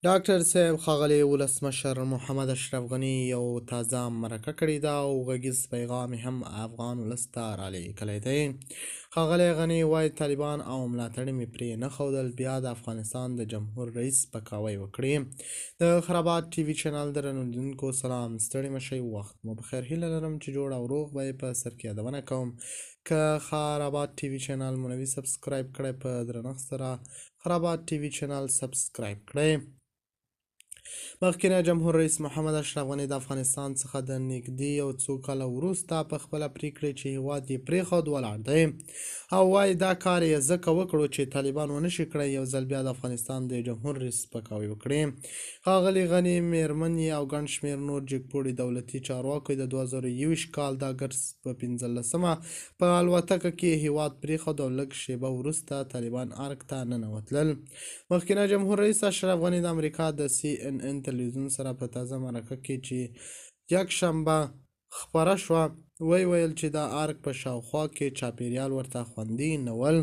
ډاکټر صاحب ښاغلی ولسمشر محمد اشرف غني یو تازه مرکه کړې ده او غږیز پیغام یې هم افغان ولس ته رالیږلی دی. ښاغلی غني وایي طالبان او ملاتړي مې پرې نه ښودل بیا د افغانستان د جمهور رئیس سپکاوی وکړي. د خرابات ټي وي چینل درنو لیدونکو سلام، ستړي مه شئ، وخت مو بخیر. هیله لرم چې جوړ او روغ به یې په سر کې یادونه کوم. که خرابات ټي وي چینل مو نوي سبسکرایب کړی په درنښت سره خرابات ټي وي چینل سبسکرایب کړئ. مخکینی جمهور رئیس محمد اشرف غني د افغانستان څخه د نږدې یو څو کاله وروسته په خپله پرېکړې چې هېواد یې پرېښود ولاړ دی او وایي دا کار یې ځکه وکړو چې طالبان ونشي کړی یو ځل بیا د افغانستان د جمهور رئیس سپکاوی وکړي. ښاغلي غني مېرمن یې او ګڼ شمېر نور جګپوړي دولتي چارواکو د 2021 کال د اګست په 15مه په الوتکه کې هېواد پرېښود او لږ شېبه وروسته طالبان ارګ ته ننوتلل. مخکینی جمهور رئیس اشرف غني د امریکا د CNN تلویزیون سره په تازه مرکه کې چې یکشنبه خپره شوه ویل چې د ارګ په شاوخوا کې چاپیریال ورته خوندي نه ول.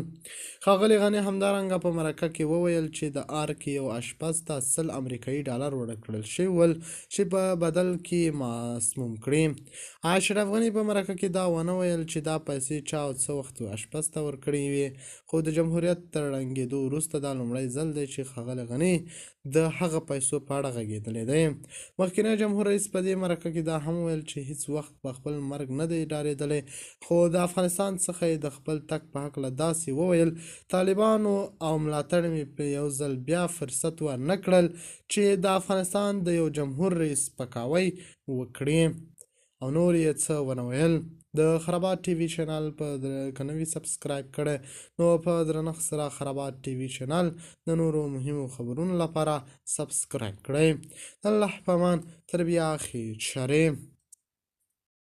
ښاغلي غني همدارنګه په مرکه کې وویل چې د ارګ یو اشپز ته 100 امریکایي ډالر ورکړل شوي ول چې په بدل کې مسموم کړي. اشرف غني په مرکه کې دا ونه ویل چې دا پیسې چا او څه وخت اشپز ته ورکړې وي، خو د جمهوریت تر ړنګېدو وروسته دا لومړی ځل دی چې ښاغلی غني د هغه پیسو په اړه غږېدلی دی. مخکینی جمهور رئیس په دې مرکه کې دا هم ویل چې هیڅ وخت په خپل مرګ نه دی ډارېدلی، خو د افغانستان څخه یې د خپل تګ په هکله داسې وویل طالبانو او ملاتړ مې په یو ځل بیا فرصت ورنه کړل چې د افغانستان د یو جمهور رئیس سپکاوی وکړي او نور یې څه ونه ویل. د خرابات ټي وي چینل په که نوي سبسکرایب کړی نو په درنښت سره خرابات ټي وي چینل د نورو مهمو خبرونو لپاره سبسکرایب کړئ. الله په امان، تر بیا خیر شرې.